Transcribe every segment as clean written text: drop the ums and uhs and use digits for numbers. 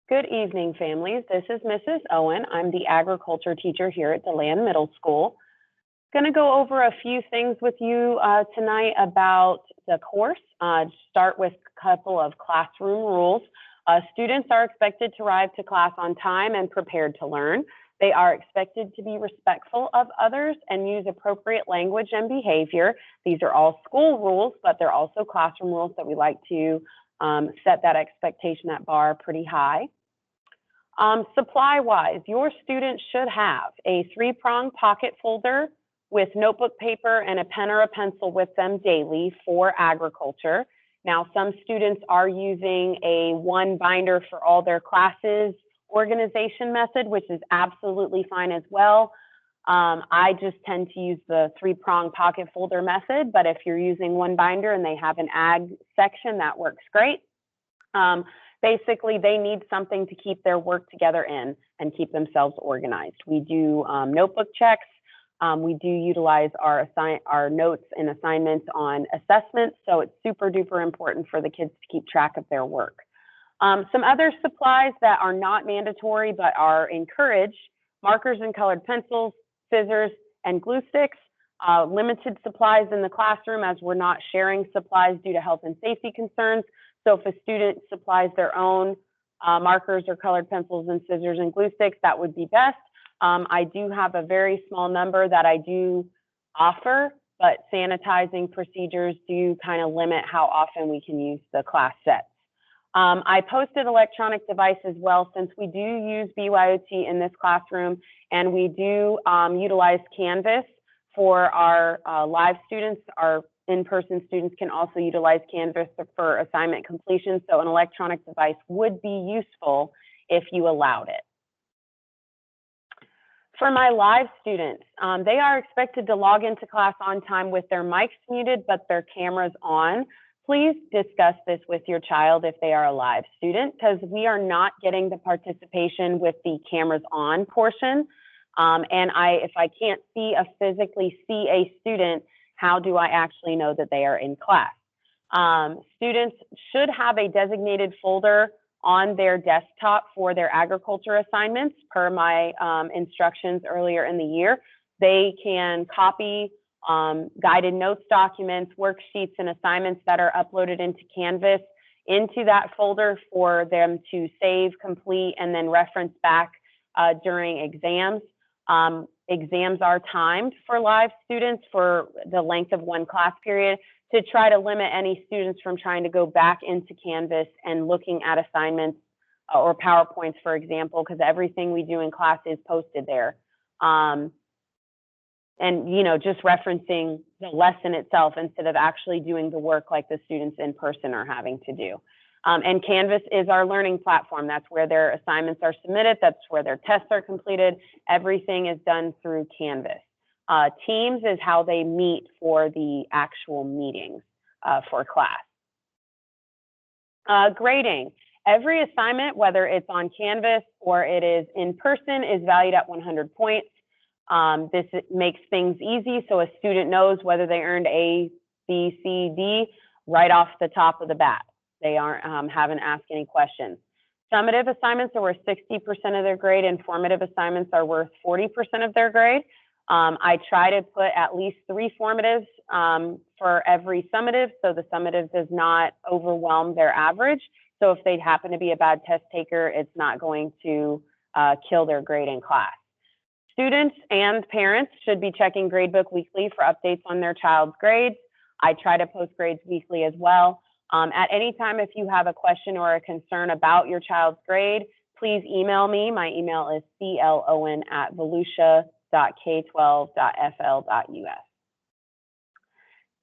Good evening, families. This is Mrs. Owen. I'm the agriculture teacher here at DeLand Middle School. Going to go over a few things with you tonight about the course. Start with a couple of classroom rules. Students are expected to arrive to class on time and prepared to learn. They are expected to be respectful of others and use appropriate language and behavior. These are all school rules, but they're also classroom rules that we like to set that expectation, that bar pretty high. Supply-wise, your students should have a 3-prong pocket folder with notebook paper and a pen or a pencil with them daily for agriculture. Now, some students are using a one binder for all their classes organization method, which is absolutely fine as well. I just tend to use the 3-prong pocket folder method, but if you're using one binder and they have an ag section, that works great. Basically, they need something to keep their work together in and keep themselves organized. We do notebook checks. We do utilize our notes and assignments on assessments, so it's super duper important for the kids to keep track of their work. Some other supplies that are not mandatory but are encouraged: markers and colored pencils, scissors, and glue sticks. Limited supplies in the classroom, as we're not sharing supplies due to health and safety concerns. So if a student supplies their own markers or colored pencils and scissors and glue sticks, that would be best. I do have a very small number that I do offer, but sanitizing procedures do kind of limit how often we can use the class sets. I posted electronic device as well, since we do use BYOT in this classroom, and we do utilize Canvas for our live students. Our in-person students can also utilize Canvas for assignment completion, so an electronic device would be useful if you allowed it. For my live students, they are expected to log into class on time with their mics muted but their cameras on. Please discuss this with your child if they are a live student, because we are not getting the participation with the cameras on portion. And if I can't physically see a student, how do I actually know that they are in class? Students should have a designated folder on their desktop for their agriculture assignments, per my instructions earlier in the year. They can copy guided notes documents, worksheets, and assignments that are uploaded into Canvas into that folder for them to save, complete, and then reference back during exams. Exams are timed for live students for the length of one class period, to try to limit any students from trying to go back into Canvas and looking at assignments or PowerPoints, for example, because everything we do in class is posted there. And, you know, just referencing the lesson itself instead of actually doing the work like the students in person are having to do. And Canvas is our learning platform. That's where their assignments are submitted. That's where their tests are completed. Everything is done through Canvas. Teams is how they meet for the actual meetings for class. Grading. Every assignment, whether it's on Canvas or it is in person, is valued at 100 points. This makes things easy, so a student knows whether they earned A, B, C, D right off the top of the bat. They aren't having to ask any questions. Summative assignments are worth 60% of their grade, and formative assignments are worth 40% of their grade. I try to put at least 3 formatives for every summative, so the summative does not overwhelm their average. So if they happen to be a bad test taker, it's not going to kill their grade in class. Students and parents should be checking Gradebook weekly for updates on their child's grades. I try to post grades weekly as well. At any time, if you have a question or a concern about your child's grade, please email me. My email is clowen@volusia.k12.fl.us.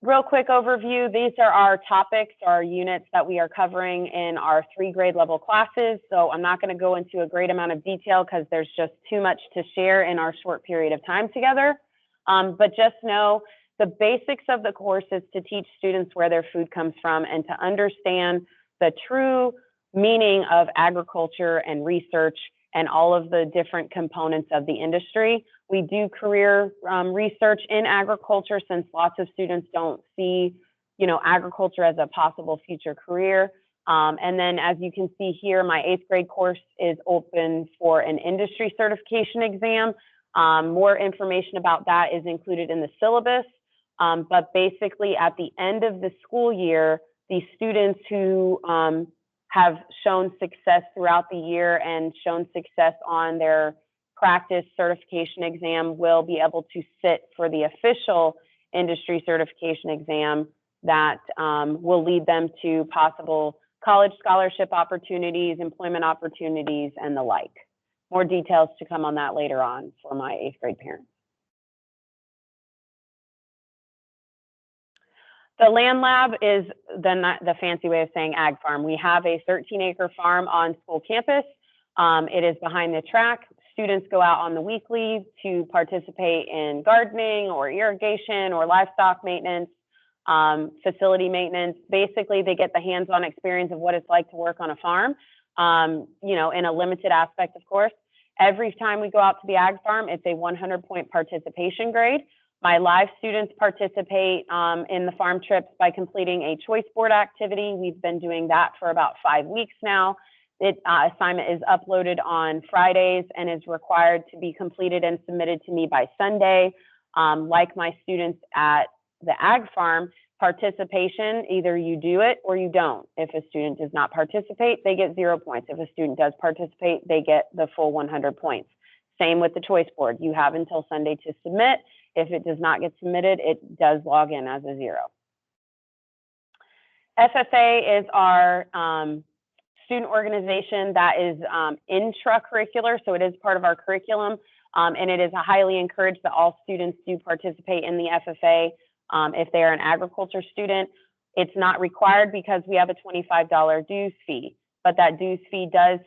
Real quick overview, these are our topics, our units that we are covering in our 3 grade level classes. So I'm not going to go into a great amount of detail because there's just too much to share in our short period of time together. But just know the basics of the course is to teach students where their food comes from and to understand the true meaning of agriculture and research and all of the different components of the industry. We do career research in agriculture, since lots of students don't see, agriculture as a possible future career. And then as you can see here, my 8th grade course is open for an industry certification exam. More information about that is included in the syllabus. But basically at the end of the school year, the students who have shown success throughout the year and shown success on their practice certification exam will be able to sit for the official industry certification exam that will lead them to possible college scholarship opportunities, employment opportunities, and the like. More details to come on that later on for my 8th grade parents. The land lab is the fancy way of saying ag farm. We have a 13-acre farm on school campus. It is behind the track. Students go out on the weekly to participate in gardening or irrigation or livestock maintenance, facility maintenance. Basically, they get the hands-on experience of what it's like to work on a farm, you know, in a limited aspect, of course. Every time we go out to the ag farm, it's a 100-point participation grade. My live students participate in the farm trips by completing a choice board activity. We've been doing that for about 5 weeks now. Assignment is uploaded on Fridays and is required to be completed and submitted to me by Sunday. Like my students at the ag farm, participation, either you do it or you don't. If a student does not participate, they get 0 points. If a student does participate, they get the full 100 points. Same with the choice board. You have until Sunday to submit. If it does not get submitted, it does log in as a 0. FFA is our student organization that is intracurricular, so it is part of our curriculum, and it is highly encouraged that all students do participate in the FFA if they are an agriculture student. It's not required because we have a $25 dues fee, but that dues fee does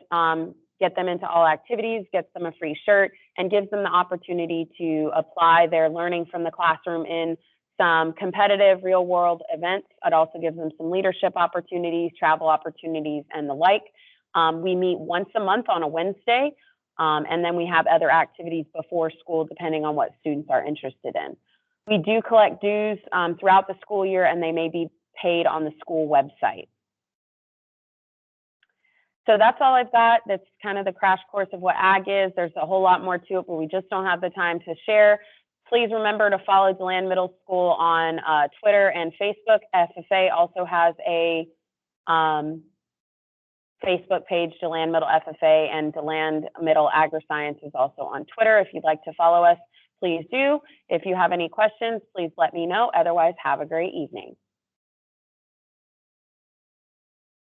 get them into all activities, gets them a free shirt, and gives them the opportunity to apply their learning from the classroom in some competitive real-world events. It also gives them some leadership opportunities, travel opportunities, and the like. We meet once a month on a Wednesday, and then we have other activities before school depending on what students are interested in. We do collect dues throughout the school year, and they may be paid on the school website. So that's all I've got. That's kind of the crash course of what ag is. There's a whole lot more to it, but we just don't have the time to share. Please remember to follow DeLand Middle School on Twitter and Facebook. FFA also has a Facebook page, DeLand Middle FFA, and DeLand Middle Agri-Science is also on Twitter. If you'd like to follow us, please do. If you have any questions, please let me know. Otherwise, have a great evening.